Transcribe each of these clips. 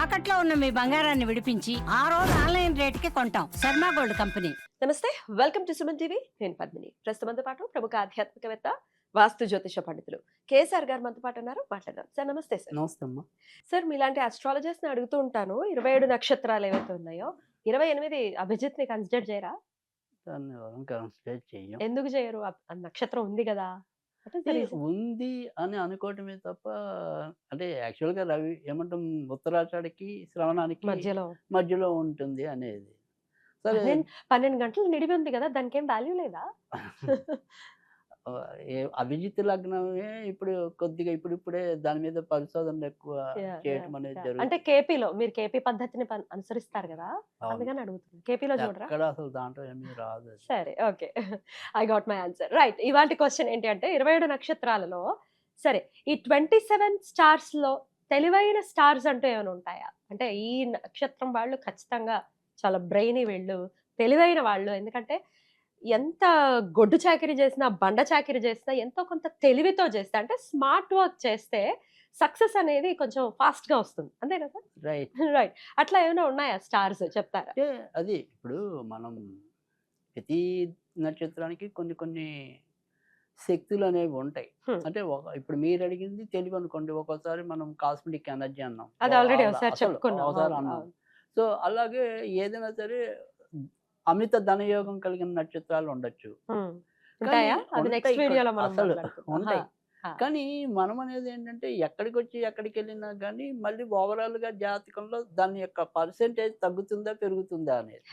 తాకట్లో ఉన్న మీ బంగారాన్ని విడిపించి ఆ రోజు ఆన్లైన్ రేటుకి కొంటాం. Sharma gold company. నమస్తే, వెల్కమ్ టు సుమన్ టీవీ. నేను పద్మిని. ప్రస్తుతంతో పాటు ప్రముఖ ఆధ్యాత్మికవేత్త, వాస్తు జ్యోతిష పండితులు కేఎస్ఆర్ గారు మనతో పాటు ఉన్నారు. మాట్లాడదాం. సార్ నమస్తే. సార్ నమస్తే అమ్మా. సార్ మీలాంటి ఆస్ట్రాలజర్స్ ని అడుగుతూ ఉంటాను. 27 నక్షత్రాలు ఏవైతే ఉన్నాయో 28 అభిజిత్ ని కన్సిడర్ చేయరా? దాన్ని ఎవరం కన్సిడర్ చెయ్యం. ఎందుకు చేయరు? ఆ నక్షత్రం ఉంది కదా. ఉంది అని అనుకోవటమే తప్ప, అంటే యాక్చువల్గా రవి ఏమంటాం, ఉత్తరాషాఢకి శ్రవణానికి మధ్యలో మధ్యలో ఉంటుంది అనేది. సరే 12 గంటలు నిడివి ఉంది కదా, దానికి ఏం వాల్యూ లేదా? అభిజిత్ లగ్నమే ఇప్పుడు కొద్దిగా ఇప్పుడిప్పుడే దాని మీద పరిశోధనలు ఎక్కువ చేయటం అనేది అంటే జరుగుతుంది. కేపీలో మీరు కేపీ పద్ధతిని అనుసరిస్తారు కదా, అందుకని అడుగుతున్నాను. కేపీలో చూడరా? అక్కడ అసలు దాంట్లో ఏమీ రాదు అది. సరే, okay. I got my answer. Right. ఇవాళ క్వశ్చన్ ఏంటి అంటే 27 నక్షత్రాలలో సరే ఈ 27 స్టార్స్ లో తెలివైన స్టార్స్ అంటూ ఏమైనా ఉంటాయా? అంటే ఈ నక్షత్రం వాళ్ళు ఖచ్చితంగా చాలా బ్రెయినీ వీళ్ళు, తెలివైన వాళ్ళు. ఎందుకంటే ఎంత గొడ్డు చాకిరీ చేసినా, బండ చాకిరీ చేసినా ఎంతో కొంత తెలివితో చేస్తే, అంటే స్మార్ట్ వర్క్ చేస్తే సక్సెస్ అనేది కొంచెం ఫాస్ట్ గా వస్తుంది. అంతే కదా? రైట్. రైట్. అట్లా ఏమైనా ఉన్నాయా స్టార్స్, చెప్తారా? అంటే అది ఇప్పుడు మనం ప్రతి నక్షత్రానికి కొన్ని కొన్ని శక్తులు అనేవి ఉంటాయి. అంటే ఇప్పుడు మీరు అడిగింది తెలివి అనుకోండి, ఒక్కోసారి మనం కాస్మెటిక్ ఎనర్జీ అన్నాం, అది ఆల్రెడీ ఒకసారి చెప్పుకున్నాం. ఒకసారి అన్నాం. సో అలాగే ఏదైనా సరే అమిత ధనయోగం కలిగిన నక్షత్రాలు ఉండొచ్చు. ఉంటాయా? అది నెక్స్ట్ వీడియోలో మనం అసలు మాట్లాడుకుందాం. ఉంటాయి. కానీ మనం అనేది ఏంటంటే ఎక్కడికి వచ్చి ఎక్కడికి వెళ్ళినా కానీ మళ్ళీ ఓవరాల్ గా జాతకంలో దాని యొక్క పర్సెంటేజ్ తగ్గుతుందా పెరుగుతుందా అనేది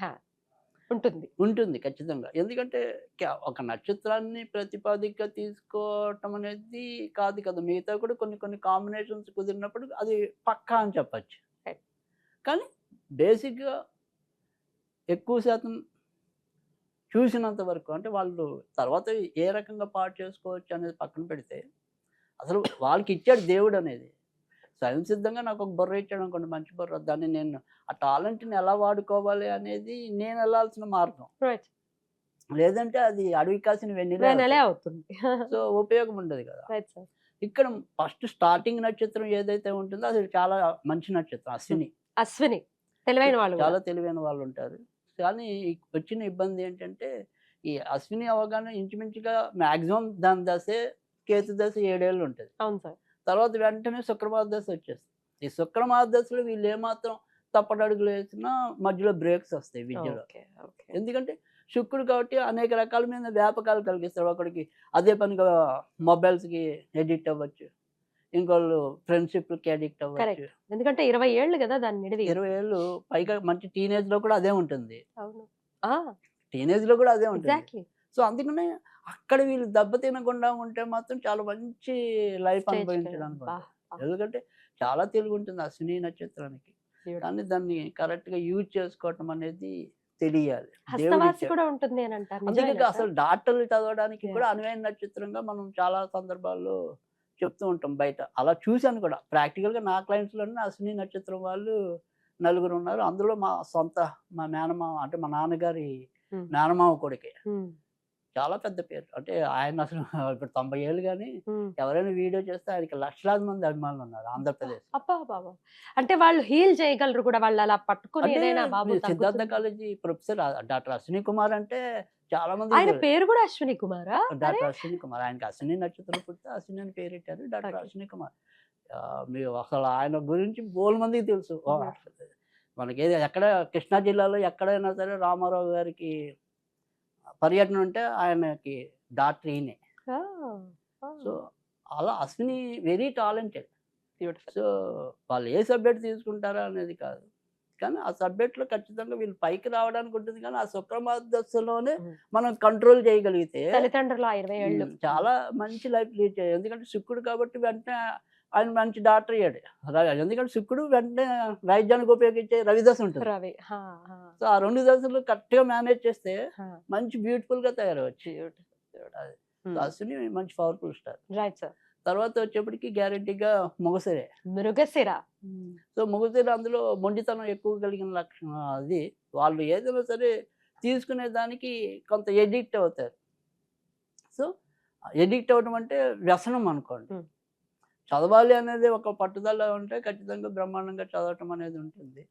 ఉంటుంది. ఉంటుంది ఖచ్చితంగా. ఎందుకంటే ఒక నక్షత్రాన్ని ప్రతిపాదికగా తీసుకోవటం అనేది కాదు కదా, మిగతా కూడా కొన్ని కొన్ని కాంబినేషన్స్ కుదిరినప్పుడు అది పక్కా అని చెప్పచ్చు. కానీ బేసిక్గా ఎక్కువ శాతం చూసినంత వరకు, అంటే వాళ్ళు తర్వాత ఏ రకంగా పాటు చేసుకోవచ్చు అనేది పక్కన పెడితే, అసలు వాళ్ళకి ఇచ్చాడు దేవుడు అనేది. స్వయం సిద్ధంగా నాకు ఒక బుర్ర ఇచ్చాడు అనుకోండి, మంచి బుర్ర, దాన్ని నేను ఆ టాలెంట్ని ఎలా వాడుకోవాలి అనేది నేను వెళ్ళాల్సిన మార్గం. లేదంటే అది అడవి కాసిన వెన్నెలే అవుతుంది. సో ఉపయోగం ఉండదు కదా. ఇక్కడ ఫస్ట్ స్టార్టింగ్ నక్షత్రం ఏదైతే ఉంటుందో అది చాలా మంచి నక్షత్రం, అశ్విని. తెలివైన వాళ్ళు, చాలా తెలివైన వాళ్ళు ఉంటారు. కానీ వచ్చిన ఇబ్బంది ఏంటంటే, ఈ అశ్విని అవగానే ఇంచుమించుగా మాక్సిమం దాని దశే కేతు దశ 7 ఏళ్ళు ఉంటుంది. అవును సార్. తర్వాత వెంటనే శుక్రమాస దశ వచ్చేస్తుంది. ఈ శుక్రమాస దశలో వీళ్ళు ఏమాత్రం తప్పటడుగులు వేసినా మధ్యలో బ్రేక్స్ వస్తాయి విద్యలో. ఎందుకంటే శుక్రుడు కాబట్టి అనేక రకాలమైన వ్యాపకాలు కలిగిస్తాడు. ఒకడికి అదే పనిగా మొబైల్స్కి ఎడిక్ట్ అవ్వచ్చు, ఇంకోళ్ళు ఫ్రెండ్షిప్కి అడిక్ట్ అవ్వచ్చు. ఎందుకంటే 20 ఏళ్ళు కదా దాన్ని నిడివి. 20 ఏళ్ళు పైగా మంచి టీనేజ్ లో కూడా అదే ఉంటుంది. అవును. టీనేజ్ లో కూడా అదే ఉంటుంది. సో అందుకనే అక్కడ వీళ్ళు దెబ్బ తినకుండా ఉంటే మాత్రం చాలా మంచి లైఫ్ అనుభవించడానికి. ఎందుకంటే చాలా తెలివి ఉంటుంది అశ్విని నక్షత్రానికి. కానీ దాన్ని కరెక్ట్ గా యూజ్ చేసుకోవటం అనేది తెలియాలి. అందుకే అసలు డాక్టర్లు చదవడానికి కూడా అనువైన నక్షత్రంగా మనం చాలా సందర్భాల్లో చెప్తూ ఉంటాం బయట. అలా చూశాను కూడా ప్రాక్టికల్గా. నా క్లయింట్స్లోనే అశ్విని నక్షత్రం వాళ్ళు 4 ఉన్నారు. అందులో మా మేనమామ, అంటే మా నాన్నగారి మేనమామ కొడుకే. చాలా పెద్ద పేరు. అంటే ఆయన అసలు ఇప్పుడు 90 ఏళ్ళు, కానీ ఎవరైనా వీడియో చేస్తే ఆయనకి లక్షలాది మంది అభిమానులు ఉన్నారు ఆంధ్రప్రదేశ్. అంటే వాళ్ళు హీల్ చేయగలరు కూడా, వాళ్ళు అలా పట్టుకుని. Siddhartha college professor doctor Ashwini Kumar అంటే చాలా మంది. ఆయన పేరు కూడా అశ్విని కుమార్. డాక్టర్ అశ్విని కుమార్, ఆయనకి అశ్విని నక్షత్రం పుట్టితే అశ్విని అని పేరు పెట్టారు, డాక్టర్ అశ్విని కుమార్. మీరు అసలు ఆయన గురించి బోల్ మందికి తెలుసు. మనకి ఎక్కడ కృష్ణా జిల్లాలో ఎక్కడైనా సరే రామారావు గారికి పర్యటన ఉంటే ఆయనకి డాక్టర్ ఈయనే. సో అలా అశ్విని వెరీ టాలెంటెడ్. సో వాళ్ళు ఏ సబ్జెక్ట్ తీసుకుంటారా అనేది కాదు, కానీ ఆ సబ్జెక్ట్లో ఖచ్చితంగా వీళ్ళు పైకి రావడానికి ఉంటుంది. కానీ ఆ శుక్రమాస దశలోనే మనం కంట్రోల్ చేయగలిగితే తల్లిదండ్రులు 20 ఏళ్ళు చాలా మంచి లైఫ్ లీడ్ చేయాలి. ఎందుకంటే శుక్రుడు కాబట్టి వెంటనే ఆయన మంచి డాక్టర్ అయ్యాడు. ఎందుకంటే శుక్రుడు వెంటనే వైద్యానికి ఉపయోగించే రవి దశ ఉంటుంది. సో ఆ 2 దశలు కరెక్ట్గా మేనేజ్ చేస్తే మంచి బ్యూటిఫుల్ గా తయారవచ్చు. అశ్విని మంచి పవర్ఫుల్ స్టార్. తర్వాత వచ్చేప్పటికి గ్యారెంటీగా మృగశిర. సో మృగశిర అందులో మొండితనం ఎక్కువ కలిగిన లక్షణం. అది వాళ్ళు ఏదైనా సరే తీసుకునే దానికి కొంత ఎడిక్ట్ అవుతారు. సో ఎడిక్ట్ అవ్వడం అంటే వ్యసనం అనుకోండి. చదవాలి అనేది ఒక పట్టుదల ఉంటే ఖచ్చితంగా బ్రహ్మాండంగా చదవటం అనేది ఉంటుంది.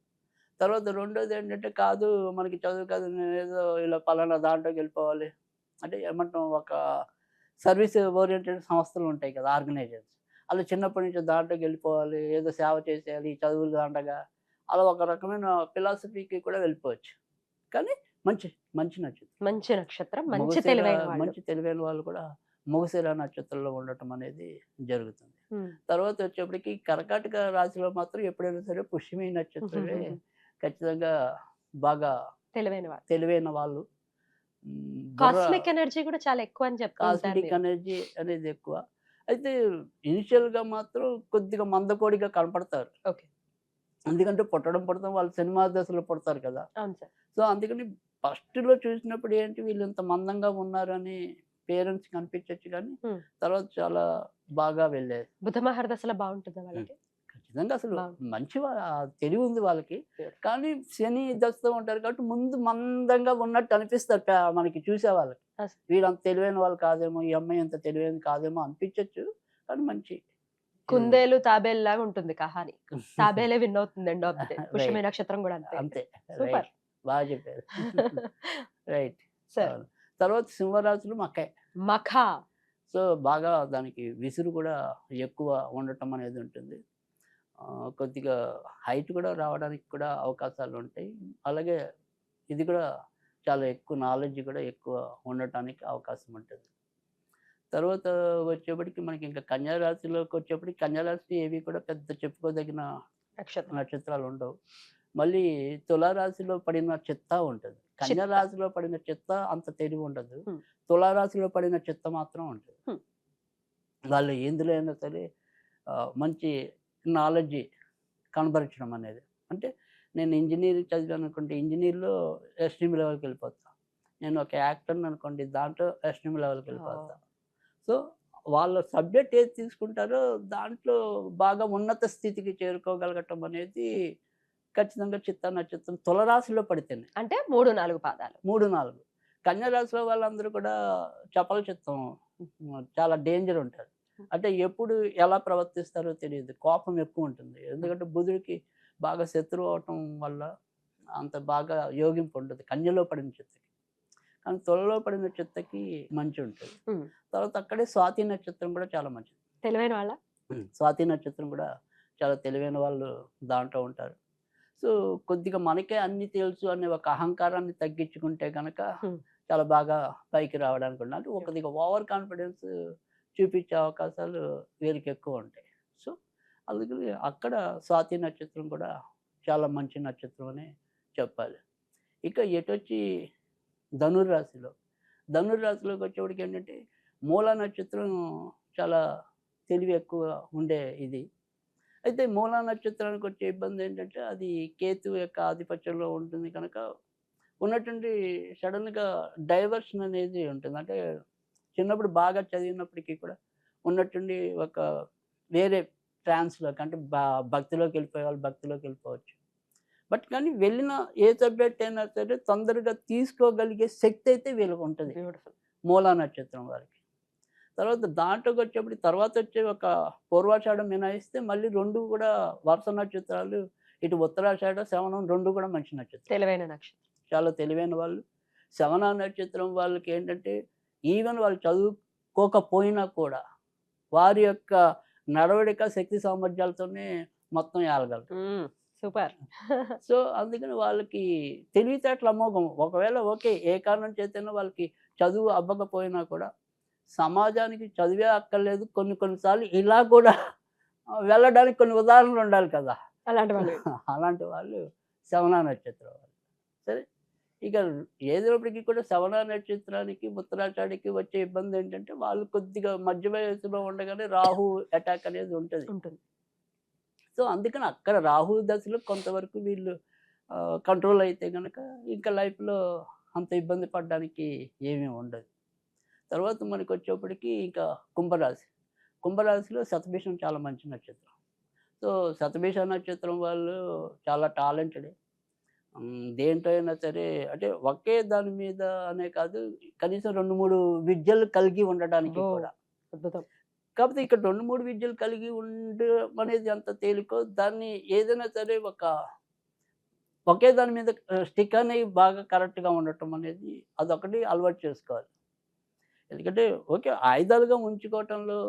తర్వాత రెండోది ఏంటంటే కాదు మనకి చదువు కాదు నేనేదో ఇలా పలానా దాంట్లోకి వెళ్ళిపోవాలి. అంటే ఏమంటాం ఒక సర్వీస్ ఓరియెంటెడ్ సంస్థలు ఉంటాయి కదా! ఆర్గనైజేషన్స్. అలా చిన్నప్పటి నుంచి దాంట్లోకి వెళ్ళిపోవాలి. ఏదో సేవ చేసేయాలి. ఈ చదువులు దండగా అలా ఒక రకమైన ఫిలాసఫీకి కూడా వెళ్ళిపోవచ్చు. కానీ మంచి మంచి నక్షత్రం. మంచి నక్షత్రం, మంచి మగశిర తెలివైన వాళ్ళు. మంచి తెలివైన వాళ్ళు కూడా మగశిర నక్షత్రంలో ఉండటం అనేది జరుగుతుంది. ఉమ్. తర్వాత వచ్చేప్పటికి కర్కాటక రాశిలో మాత్రం ఎప్పుడైనా సరే పుష్యమి నక్షత్రమే ఖచ్చితంగా బాగా తెలివైన వాళ్ళు. తెలివైన వాళ్ళు. బుర్ర కాస్మిక్ ఎనర్జీ కూడా చాలా ఎక్కువ అని చెప్తూ ఉంటారు కాస్మిక్ మీరు. ఎనర్జీ అనేది ఎక్కువ. అయితే ఇనిషియల్‌గా మాత్రం కొద్దిగా మందకోడిగా కనపడతారు. ఓకే. ఎందుకంటే పుట్టడం వాళ్ళు సినిమా దశలో పుడతారు కదా! అవును సార్. సో, అందుకని ఫస్ట్‌లో చూసినప్పుడు ఏంటి వీళ్ళు ఇంత మందంగా ఉన్నారని పేరెంట్స్‌కి అనిపించొచ్చు గానీ, హ్మ్. తర్వాత చాలా బాగా వెళ్ళేది. బుధ మహర్దశలో బాగుంటుందా వాళ్ళకి? ఖచ్చితంగా అసలు బాగుంది. మంచి తెలివి ఉంది వాళ్ళకి. Beautiful. కానీ శని దశతో ఉంటారు కాబట్టి ముందు మందంగా ఉన్నట్టు అనిపిస్తారు మనకి చూసేవాళ్ళకి. అస్ వీళ్ళంత తెలివైన వాళ్ళు కాదేమో, ఈ అమ్మాయి అంత తెలివైనది కాదేమో అనిపించొచ్చు. కానీ మంచి కుందేలు తాబేలు లాగా ఉంటుంది కహాని. తాబేలే విన్ అవుతుంది end of the day. Pushyami right. నక్షత్రం కూడా అంతే. అంతే. సూపర్. రైట్. బాగా చెప్పారు. రైట్. సార్ అవును. తర్వాత సింహరాశిలో మకాయ్. మఖ. సో, బాగా దానికి విసురు కూడా ఎక్కువ ఉండటం అనేది ఉంటుంది. కొద్దిగా హైట్ కూడా రావడానికి కూడా అవకాశాలుంటాయి. అలాగే ఇది కూడా చాలా ఎక్కువ నాలెడ్జ్ కూడా ఎక్కువ ఉండటానికి అవకాశం ఉంటుంది. తర్వాత వచ్చేప్పటికి మనకి ఇంకా కన్యా రాశిలోకి వచ్చేప్పటికి కన్యా రాశి ఏవి కూడా పెద్ద చెప్పుకోదగిన నక్షత్రం. నక్షత్రాలు ఉండవు. మళ్ళీ తులారాశిలో పడిన చిత్త ఉంటుంది. కన్యా చిత్త. రాశిలో పడిన చిత్త అంత తెలివి ఉండదు. హ్మ్. తులారాశిలో పడిన చిత్త మాత్రం ఉంటుంది. హ్మ్. వాళ్ళు ఎందులో అయినా సరే మంచి నాలెడ్జ్ కనబరచడం అనేది. అంటే నేను ఇంజినీరింగ్ చదివాననుకోండి, ఇంజినీర్‌లో ఎస్‌ట్రీమ్ లెవెల్‌కి వెళ్ళిపోతా. నేను ఒక యాక్టర్‌ని అనుకోండి, దాంట్లో ఎస్‌ట్రీమ్ లెవెల్‌కి వెళ్ళిపోతా. సో, వాళ్ళ సబ్జెక్ట్ ఏది తీసుకుంటారో దాంట్లో బాగా ఉన్నత స్థితికి చేరుకోగలగటం అనేది ఖచ్చితంగా చిత్తా నక్షత్రం తులరాశిలో పడితేనే. అంటే 3, 4 పాదాలు. 3, 4 కన్యా రాశిలో వాళ్ళందరూ కూడా చపల చిత్తం. చాలా డేంజర్ ఉంటారు. అంటే ఎప్పుడు ఎలా ప్రవర్తిస్తారో తెలీదు. కోపం ఎక్కువ ఉంటుంది. ఎందుకంటే బుధుడికి బాగా శత్రువు అవ్వటం వల్ల అంత బాగా యోగింపు ఉండదు కన్యలో పడిన చిత్తకి. కానీ తులలో పడిన చిత్తకి మంచి ఉంటుంది. హ్మ్. తర్వాత అక్కడే స్వాతి నక్షత్రం కూడా చాలా మంచిది. తెలివైన వాళ్ళ? స్వాతి నక్షత్రం కూడా చాలా తెలివైన వాళ్ళు దాంట్లో ఉంటారు. సో, కొద్దిగా మనకే అన్నీ తెలుసు అనే ఒక అహంకారాన్ని తగ్గించుకుంటే గనక హ్మ్. చాలా బాగా పైకి రావడానికి అంటే కొద్దిగా ఓవర్ కాన్ఫిడెన్స్ చూపించే అవకాశాలు వీరికి ఎక్కువ ఉంటాయి. సో, అందుకని అక్కడ స్వాతి నక్షత్రం కూడా చాలా మంచి నక్షత్రం అని చెప్పాలి. ఇక ఎటొచ్చి ధనుర్రాశిలో. ధనుర్రాశిలోకి వచ్చేప్పటికి ఏంటంటే మూలా నక్షత్రం చాలా తెలివి ఎక్కువ ఉండే ఇది. అయితే మూలా నక్షత్రానికి వచ్చే ఇబ్బంది ఏంటంటే అది కేతువు యొక్క ఆధిపత్యంలో ఉంటుంది కనుక ఉన్నటువంటి సడన్‌గా డైవర్షన్ అనేది ఉంటుంది. అంటే చిన్నప్పుడు బాగా చదివినప్పటికీ కూడా ఉన్నట్టుండి ఒక వేరే ట్రాన్స్‌లోకి అంటే భక్తిలోకి వెళ్ళిపోయే వాళ్ళు భక్తిలోకి వెళ్ళిపోవచ్చు. బట్ కానీ వెళ్ళిన ఏ సబ్జెక్ట్ అయినా సరే తొందరగా తీసుకోగలిగే శక్తి అయితే వీళ్ళకి ఉంటుంది. బ్యూటిఫుల్. మూలా నక్షత్రం వారికి. తర్వాత దాంట్లోకి వచ్చేప్పటికి తర్వాత వచ్చే ఒక పూర్వాషాఢం మినహాయిస్తే మళ్ళీ 2 కూడా వరుస నక్షత్రాలు. ఇటు ఉత్తరాషాఢ, శ్రవణం 2 కూడా మంచి నక్షత్రాలు. తెలివైన నక్షత్రం. చాలా తెలివైన వాళ్ళు. శ్రవణ నక్షత్రం వాళ్ళకి ఏంటంటే ఈవెన్ వాళ్ళు చదువుకోకపోయినా కూడా వారి యొక్క నడవడిక, శక్తి సామర్థ్యాలతోనే మొత్తం ఏలగలరు. సూపర్. సో, అందుకని వాళ్ళకి తెలివితేటలు అమోఘం. ఒకవేళ ఓకే ఏ కారణం చేతైనా వాళ్ళకి చదువు అవ్వకపోయినా కూడా సమాజానికి చదివే అక్కర్లేదు. కొన్ని సార్లు ఇలా కూడా వెళ్ళడానికి కొన్ని ఉదాహరణలు ఉండాలి కదా! అలాంటి వాళ్ళు. అలాంటి వాళ్ళు శ్రవణ నక్షత్రం వాళ్ళు. సరే ఇక ఏదైనప్పటికీ కూడా శ్రవణ నక్షత్రానికి, ఉత్తరాషాఢకి వచ్చే ఇబ్బంది ఏంటంటే వాళ్ళు కొద్దిగా మధ్య వయస్సులో ఉండగానే రాహు అటాక్ అనేది ఉంటది. ఉంటుంది. సో, అందుకని అక్కడ రాహు దశలో కొంతవరకు వీళ్ళు కంట్రోల్ అయితే గనక ఇంకా లైఫ్‌లో అంత ఇబ్బంది పడడానికి ఏమీ ఉండదు. తర్వాత మనకొచ్చేప్పటికి ఇంకా కుంభరాశి. కుంభరాశిలో శతభిషం చాలా మంచి నక్షత్రం. సో, శతభిష నక్షత్రం వాళ్ళు చాలా టాలెంటెడే. దేంట్లో అయినా సరే అంటే ఒకే దాని మీద అనే కాదు కనీసం 2, 3 విద్యలు కలిగి ఉండడానికి ఓహ్! కూడా. అద్భుతం. కాకపోతే ఇక్కడ 2, 3 విద్యలు కలిగి ఉండడం అనేది ఎంత తేలికో దాన్ని ఏదైనా సరే ఒకే దాని మీద స్టిక్ అనేవి బాగా కరెక్ట్‌గా ఉండటం అనేది అదొకటి అలవాటు చేసుకోవాలి. ఎందుకంటే ఓకే. ఆయుధాలుగా ఉంచుకోవటంలో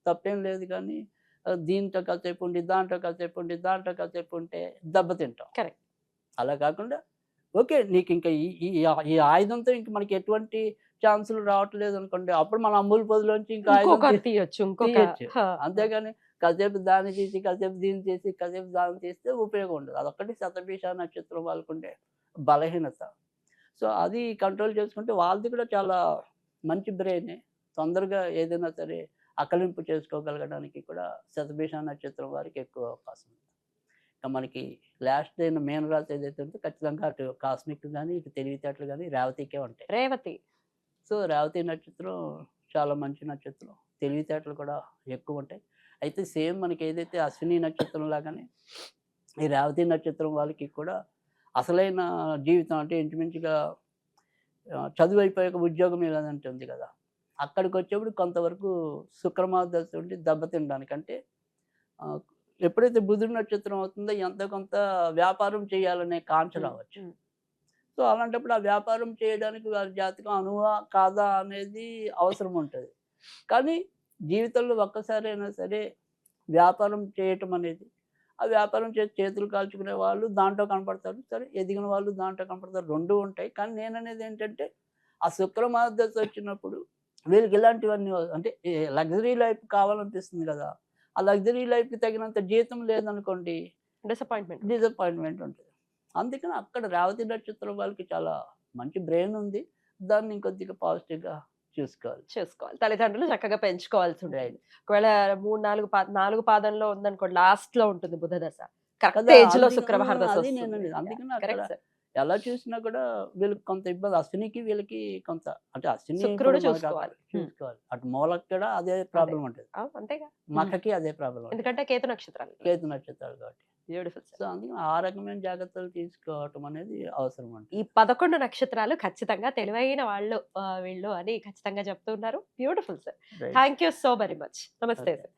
తప్పేం లేదు కానీ దీంట్లో కాసేపు ఉండి, దాంట్లో కాసేపు ఉండి, దాంట్లో కాసేపు ఉంటే దెబ్బతింటాం. కరెక్ట్. అలా కాకుండా ఓకే. నీకింక ఈ ఈ ఈ ఆయుధంతో ఇంక మనకి ఎటువంటి ఛాన్సులు రావట్లేదనుకోండి. అప్పుడు మన అమ్ముల పొదిలోంచి ఇంకో ఆయుధం ఇంకొకటి తీయొచ్చు. తీయొచ్చు. అంతేగాని కాసేపు దాన్ని తీసి, కాసేపు దీన్ని తీసి, కాసేపు దాన్ని తీస్తే ఉపయోగం ఉండదు. అదొక్కటి శతభిష నక్షత్రం వాళ్ళకుండే బలహీనత. సో, అది కంట్రోల్ చేసుకుంటే వాళ్ళది కూడా చాలా మంచి బ్రెయినే. తొందరగా ఏదైనా సరే అకలింపు చేసుకోగలగడానికి కూడా శతభిష నక్షత్రం వారికి ఎక్కువ అవకాశం ఉంది. ఇక మనకి లాస్ట్ అయిన మీన రాశి ఏదైతే ఉందో ఖచ్చితంగా అటు కాస్మిక్ గాని, ఇటు తెలివితేటలు గాని రేవతికే ఉంటాయి. రేవతి. సో, రేవతి నక్షత్రం చాలా మంచి నక్షత్రం. తెలివితేటలు కూడా ఎక్కువుంటాయి. అయితే సేమ్ మనకి ఏదైతే అశ్విని నక్షత్రం లాగానే ఈ రేవతి నక్షత్రం వాళ్ళకి కూడా అసలైన జీవితం అంటే ఇంచుమించుగా చదువు అయిపోయాక ఉద్యోగం ఏదైనా ఉంటుంది కదా! అక్కడికొచ్చేప్పుడు కొంతవరకు శుక్రమహాదశ ఉండి దెబ్బతినడానికి అంటే ఆహ్, ఎప్పుడైతే బుధుడి నక్షత్రం అవుతుందో ఎంతో కొంత వ్యాపారం చేయాలనే కాంక్ష రావచ్చు. సో, అలాంటప్పుడు ఆ వ్యాపారం చేయడానికి వారి జాతకం అనువా కాదా అనేది అవసరం ఉంటది. కానీ జీవితంలో ఒక్కసారైనా సరే వ్యాపారం చేయటం అనేది, ఆ వ్యాపారం చేసి చేతులు కాల్చుకునే వాళ్ళు దాంట్లో కనపడతారు. సరే ఎదిగిన వాళ్ళు దాంట్లో కనపడతారు. 2 ఉంటాయి. కానీ నేననేది ఏంటంటే, ఆ శుక్ర మహాదశ వచ్చినప్పుడు వీళ్ళకి ఇలాంటివన్నీ అంటే లగ్జరీ లైఫ్ కావాలనిపిస్తుంది కదా! ఆ లగ్జరీ లైఫ్‌కి తగినంత జీతం లేదనుకోండి డిసప్పాయింట్‌మెంట్ ఉంటది. అందుకని అక్కడ రేవతి నక్షత్రం వాళ్ళకి చాలా మంచి బ్రెయిన్ ఉంది. దాన్ని ఇంకొద్దిగా పాజిటివ్‌గా చూసుకోవాలి. తల్లిదండ్రులు చక్కగా పెంచుకోవాల్సి ఉంటుంది. రైట్. ఒకవేళ 3, 4 పాదంలో ఉందనుకోండి, లాస్ట్ లో ఉంటుంది బుధ దశ. కరెక్ట్ కదా! ఏజ్ లో అందుకని శుక్ర మహాదశ అది వస్తుంది. నేననేది. అందుకని అక్కడ కరెక్ట్ సార్. ఎలా చూసినా కూడా వీళ్ళకి కొంత ఇబ్బంది. అశ్వినికి వీళ్ళకి కొంత అంటే అశ్విని శుక్రుడు ఇప్పుడు మనకు చూసుకోవాలి. చూసుకోవాలి. అటు మూలకి కూడా అదే ప్రాబ్లమ్ ఉంటది. అంతేగా. మఖకి అదే ప్రాబ్లమ్ ఉంటది. ఎందుకంటే కేతు నక్షత్రాలు. కేతు నక్షత్రాలు కాబట్టి. బ్యూటిఫుల్ సో, అందుకని ఆ రకమైన జాగ్రత్తలు తీసుకోవటం అనేది అవసరం ఉంటుంది. ఈ 11 నక్షత్రాలు ఖచ్చితంగా తెలివైన వాళ్ళు వీళ్ళు అని ఖచ్చితంగా చెప్తున్నారు. Beautiful sir. Right. Thank you so very much. నమస్తే ఓకే. సార్.